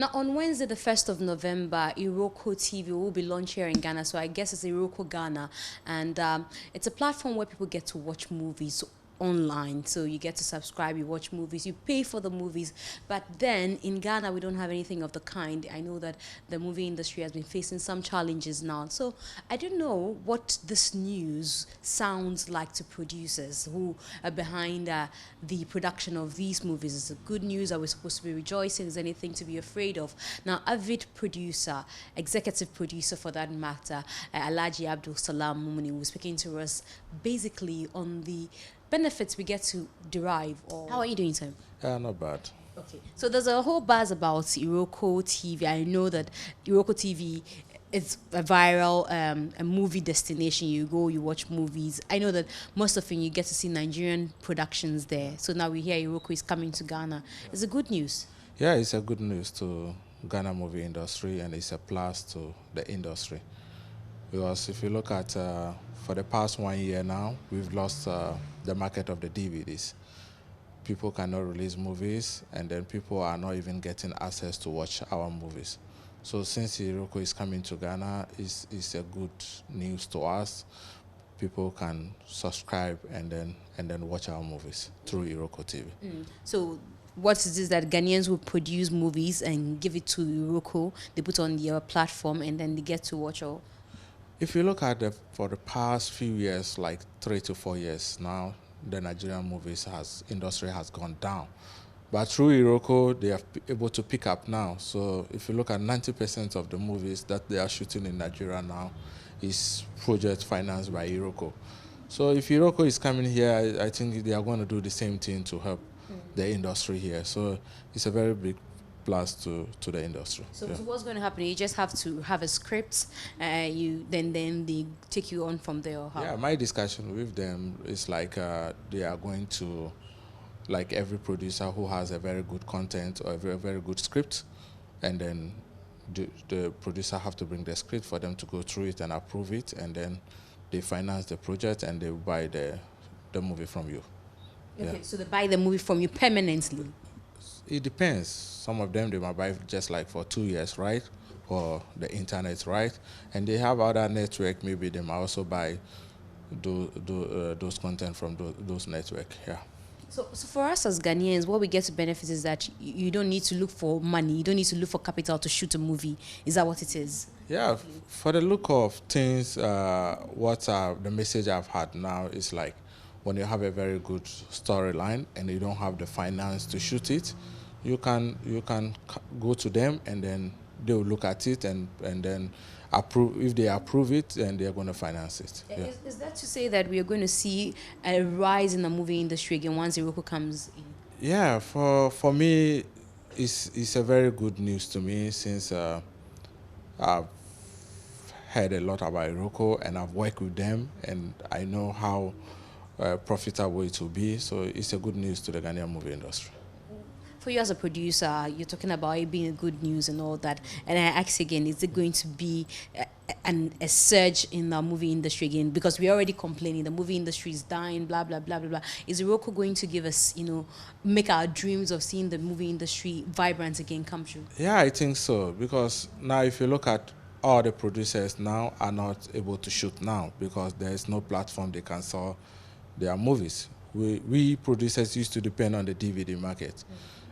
Now, on Wednesday, the 1st of November, Iroko TV will be launched here in Ghana. So I guess it's Iroko Ghana. And it's a platform where people get to watch movies online. So you get to subscribe, you watch movies, you pay for the movies. But then in Ghana, we don't have anything of the kind. I know that the movie industry has been facing some challenges now. So I don't know what this news sounds like to producers who are behind the production of these movies. Is it good news? Are we supposed to be rejoicing? Is there anything to be afraid of? Now, avid producer, executive producer for that matter, Alhaji Abdul Salam Mumuni, was speaking to us basically on the benefits we get to derive. Or how are you doing, Sam? Not bad. Okay, so there's a whole buzz about Iroko TV. I know that Iroko TV is a viral a movie destination. You go, you watch movies. I know that most often you get to see Nigerian productions there. So now we hear Iroko is coming to Ghana. Is it good news? Yeah, it's a good news to Ghana movie industry, and it's a plus to the industry. Because if you look at, for the past 1 year now, we've lost the market of the DVDs. People cannot release movies, and then people are not even getting access to watch our movies. So since Iroko is coming to Ghana, it's a good news to us. People can subscribe and then watch our movies through Iroko TV. So what is this that Ghanaians will produce movies and give it to Iroko? They put on their platform and then they get to watch all. If you look at for the past few years, like 3 to 4 years now, the Nigerian movies industry has gone down. But through Iroko, they are able to pick up now. So if you look at 90% of the movies that they are shooting in Nigeria now is project financed by Iroko. So if Iroko is coming here, I think they are going to do the same thing to help the industry here. So it's a very big plus to the industry. So what's going to happen? You just have to have a script, then they take you on from there, or how? Yeah, my discussion with them is like they are going to, like every producer who has a very good content or a very good script, and then the producer have to bring the script for them to go through it and approve it, and then they finance the project and they buy the movie from you. Okay, Yeah. so they buy the movie from you permanently. It depends. Some of them they might buy just like for 2 years, right? Or the internet, right? And they have other network. Maybe they might also buy those content from those network. Yeah. So for us as Ghanaians, what we get to benefit is that you don't need to look for money. You don't need to look for capital to shoot a movie. Is that what it is? Yeah. For the look of things, the message I've had now is like, when you have a very good storyline and you don't have the finance to shoot it, you can go to them and then they will look at it and then approve. If they approve it, then they're going to finance it. Yeah. Is that to say that we are going to see a rise in the movie industry again once Iroko comes in? Yeah, for me, it's a very good news to me, since I've heard a lot about Iroko and I've worked with them and I know how profitable it will be. So it's a good news to the Ghanaian movie industry. For you as a producer, you're talking about it being a good news and all that. And I ask again, is it going to be a surge in the movie industry again? Because we're already complaining, the movie industry is dying, blah, blah, blah, blah, blah. Is Iroko going to give us, make our dreams of seeing the movie industry vibrant again come true? Yeah, I think so. Because now if you look at all the producers now are not able to shoot now because there is no platform they can sell their movies. We producers used to depend on the DVD market.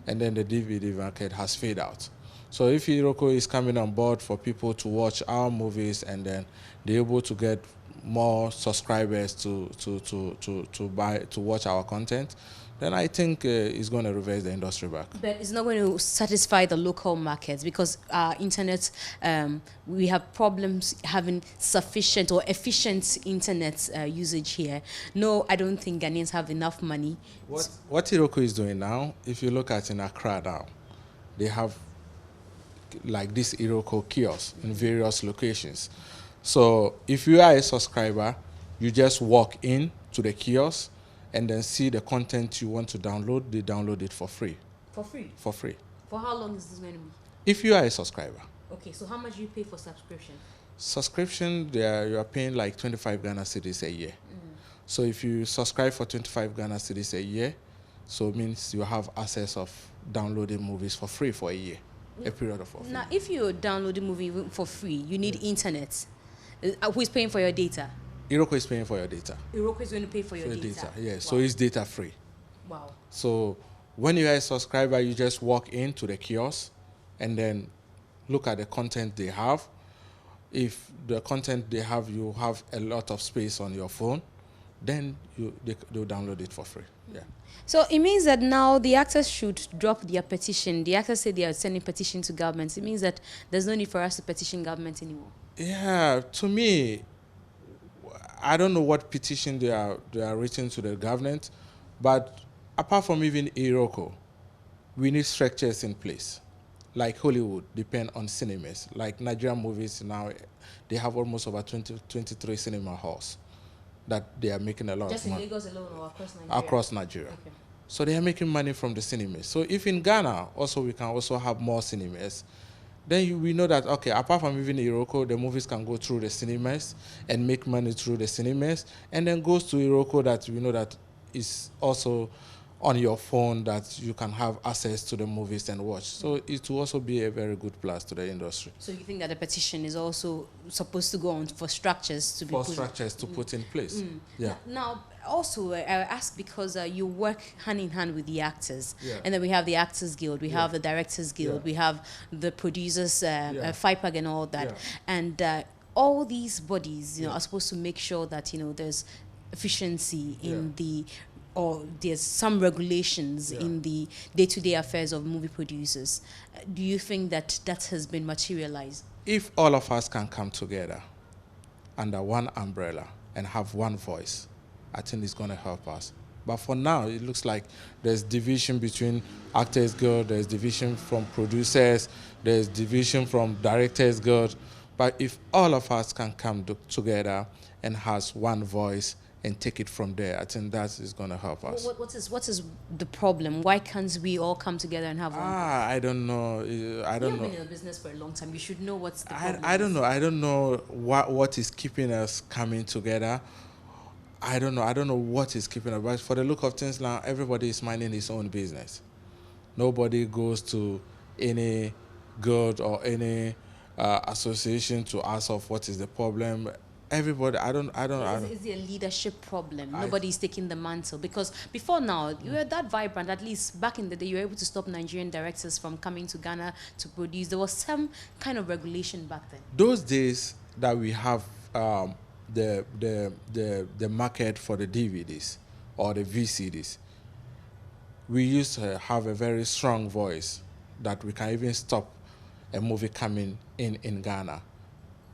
And then the DVD market has faded out. So if Iroko is coming on board for people to watch our movies and then they're able to get more subscribers to watch our content, then I think it's going to reverse the industry back. But it's not going to satisfy the local markets because our internet, we have problems having sufficient or efficient internet usage here. No, I don't think Ghanaians have enough money. What Iroko is doing now, if you look at in Accra now, they have like this Iroko kiosk in various locations. So if you are a subscriber, you just walk in to the kiosk and then see the content you want to download. They download it for free. For free? For free. For how long is this going to be? If you are a subscriber. Okay, so how much do you pay for subscription? Subscription, you are paying like 25 Ghana cedis a year. So if you subscribe for 25 Ghana cedis a year, so it means you have access of downloading movies for free for a year. a period of warfare. Now, if you download a movie for free, you need internet. Who is paying for your data? Iroko is paying for your data. Iroko is going to pay for your data. Yeah. Wow. So it's data free. Wow. So when you are a subscriber, you just walk into the kiosk and then look at the content they have. If the content they have, you have a lot of space on your phone, then they'll download it for free. Yeah. So it means that now the actors should drop their petition. The actors say they are sending petition to governments. It means that there's no need for us to petition government anymore. Yeah, to me, I don't know what petition they are written to the government, but apart from even Iroko, we need structures in place. Like Hollywood depend on cinemas. Like Nigerian movies now, they have almost over 23 cinema halls that they are making a lot Just of money. Just in Lagos alone or across Nigeria? Across Nigeria. Okay. So they are making money from the cinemas. So if in Ghana also we can also have more cinemas, then we know that, okay, apart from even Iroko, the movies can go through the cinemas and make money through the cinemas, and then goes to Iroko that we know that is also on your phone that you can have access to the movies and watch. So it will also be a very good plus to the industry. So you think that the petition is also supposed to go on for structures to be put in place. Yeah. Now, also, I ask because you work hand in hand with the actors. Yeah. And then we have the Actors Guild, we have the Directors Guild, we have the producers, FIPAG and all that. And all these bodies, are supposed to make sure that, there's efficiency in or there's some regulations in the day-to-day affairs of movie producers. Do you think that has been materialized? If all of us can come together under one umbrella and have one voice, I think it's going to help us. But for now, it looks like there's division between Actors Guild, there's division from producers, there's division from Directors Guild. But if all of us can come together and has one voice and take it from there, I think that is going to help us. What is the problem? Why can't we all come together and have one? I don't know. I don't know. You've been in the business for a long time. You should know what's the problem. I don't know. I don't know what is keeping us coming together. I don't know what is keeping us. But for the look of things now, everybody is minding his own business. Nobody goes to any guild or any association to ask of what is the problem. Everybody, I don't. Is there a leadership problem? Nobody's taking the mantle, because before now you were that vibrant. At least back in the day, you were able to stop Nigerian directors from coming to Ghana to produce. There was some kind of regulation back then. Those days that we have the market for the DVDs or the VCDs, we used to have a very strong voice that we can even stop a movie coming in Ghana.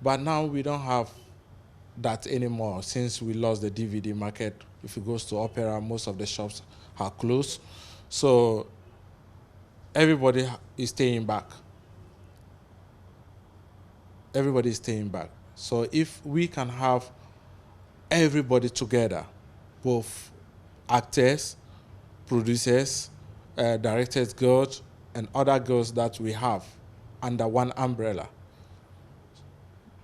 But now we don't have that anymore since we lost the DVD market. If it goes to Opera, most of the shops are closed. So everybody is staying back. Everybody is staying back. So if we can have everybody together, both actors, producers, Directors Guild, and other guilds that we have under one umbrella,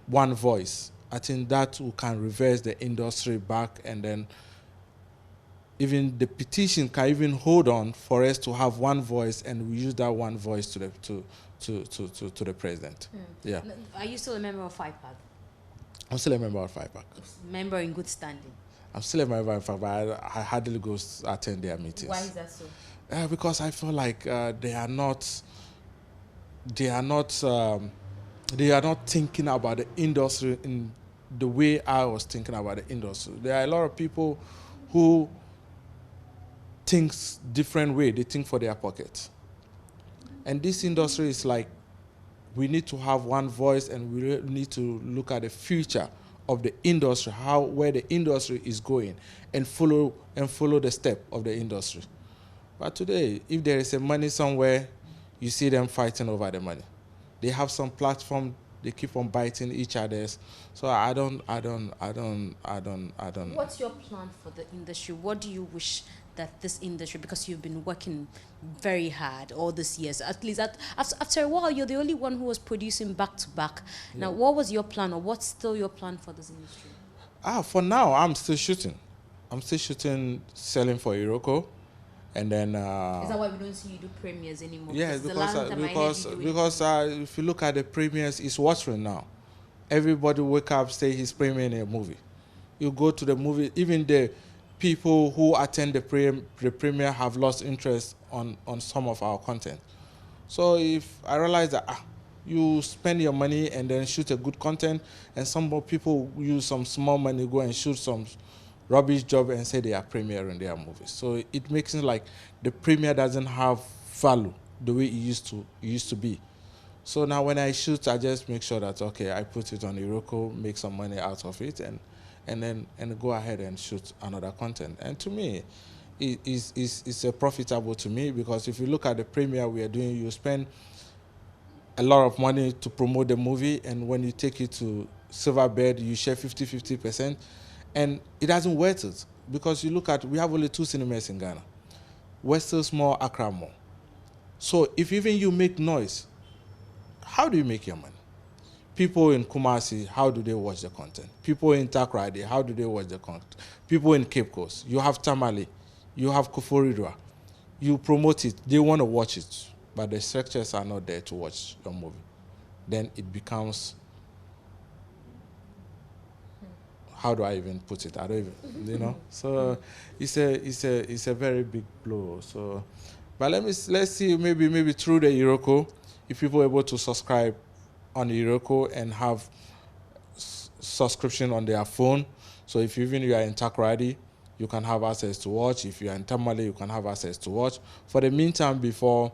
one voice, I think that we can reverse the industry back, and then even the petition can even hold on for us to have one voice, and we use that one voice to the president. Yeah. Are you still a member of FIPAG? I'm still a member of FIPAG. Member in good standing. I'm still a member of FIPAG, but I hardly go attend their meetings. Why is that so? Because I feel like they are not thinking about the industry in the way I was thinking about the industry. There are a lot of people who think different way. They think for their pocket. And this industry is like, we need to have one voice, and we need to look at the future of the industry, where the industry is going, and follow the step of the industry. But today, if there is a money somewhere, you see them fighting over the money. They have some platform, they keep on biting each other's. So I don't. What's your plan for the industry? What do you wish that this industry, because you've been working very hard all these years, at least after a while, you're the only one who was producing back to back. Yeah. Now, what was your plan, or what's still your plan for this industry? For now, I'm still shooting. I'm still shooting, selling for Iroko. And then is that why we don't see you do premieres anymore? yes, because if you look at the premieres, it's watching now. Everybody wake up, say he's premiering a movie. You go to the movie, even the people who attend the premiere have lost interest on some of our content. So if I realize that you spend your money and then shoot a good content, and some more people use some small money, go and shoot some rubbish job and say they are premiering their movies. So it makes it like the premiere doesn't have value the way it used to be. So now when I shoot, I just make sure that, okay, I put it on Iroko, make some money out of it, and then go ahead and shoot another content. And to me, it's a profitable to me, because if you look at the premiere we are doing, you spend a lot of money to promote the movie, and when you take it to Silverbird, you share 50%, and it doesn't worth it, because you look at, we have only 2 cinemas in Ghana, Western Mall, Accra Mall. So if even you make noise, how do you make your money? People in Kumasi, how do they watch the content? People in Takoradi, how do they watch the content? People in Cape Coast, you have Tamale, you have Koforidua, you promote it, they want to watch it, but the structures are not there to watch your movie. Then it becomes, how do I even put it? I don't even, you know. So it's a very big blow. So, but let's see, maybe through the Iroko, if people are able to subscribe on Iroko and have subscription on their phone. So if even you are in Takoradi, you can have access to watch. If you are in Tamale, you can have access to watch. For the meantime, before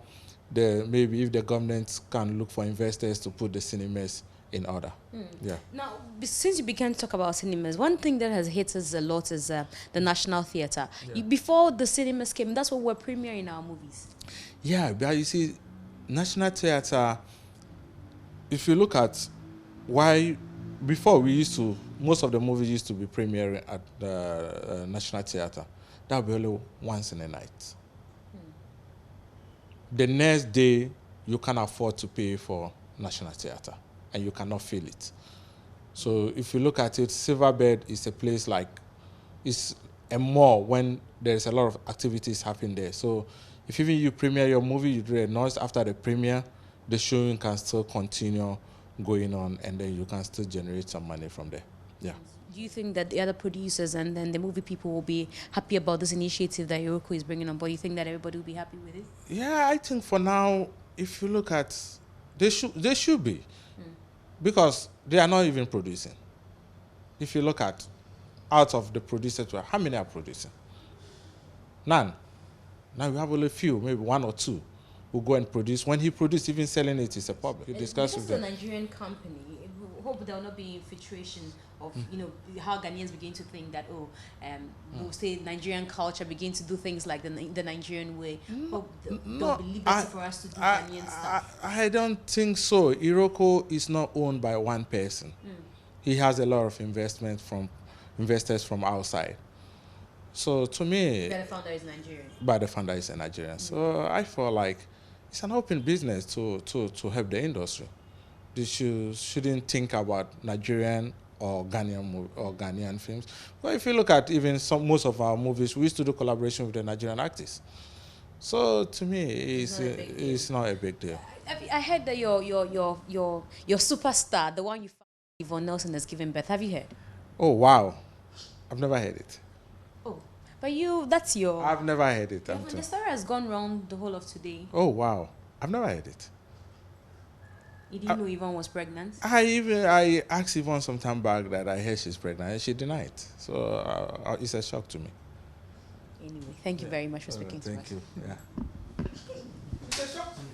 maybe if the government can look for investors to put the cinemas in order. Yeah. Now, since you began to talk about cinemas, one thing that has hit us a lot is the National Theatre. Yeah. Before the cinemas came, that's what we're premiering our movies. Yeah, but you see, National Theatre, if you look at why, before most of the movies used to be premiering at the National Theatre. That would be only once in a night. The next day, you can afford to pay for National Theatre, and you cannot feel it. So if you look at it, Silverbird is a place like, it's a mall when there's a lot of activities happening there. So if even you premiere your movie, you do a noise after the premiere, the showing can still continue going on, and then you can still generate some money from there. Yeah. Do you think that the other producers and then the movie people will be happy about this initiative that Iroko is bringing on board? Do you think that everybody will be happy with it? Yeah, I think for now, if you look at, they should be, because they are not even producing. If you look at, out of the producers, how many are producing? None. Now we have only a few, maybe 1 or 2, who go and produce. When he produces, even selling it is a problem. You discuss with them. It's a Nigerian company. We hope there will not be infiltration of, how Ghanaians begin to think that, we'll say Nigerian culture, begin to do things like the Nigerian way. Hope there'll be liberty for us to do Ghanaian stuff. I don't think so. Iroko is not owned by one person. He has a lot of investors from outside. So to me, But the founder is Nigerian. But the founder is a Nigerian. So I feel like it's an open business to help the industry. They shouldn't think about Nigerian or Ghanaian films. But if you look at even most of our movies, we used to do collaboration with the Nigerian artists. So to me, it's not a big deal. I heard that your superstar, the one you found, Yvonne Nelson, has given birth. Have you heard? Oh wow, I've never heard it. Oh, but that's your. I've never heard it. The story has gone around the whole of today. Oh wow, I've never heard it. You didn't know Yvonne was pregnant? I asked Yvonne some time back that I heard she's pregnant, and she denied. So it's a shock to me. Anyway, thank you very much for speaking to us. Thank you. Yeah. It's a shock to me.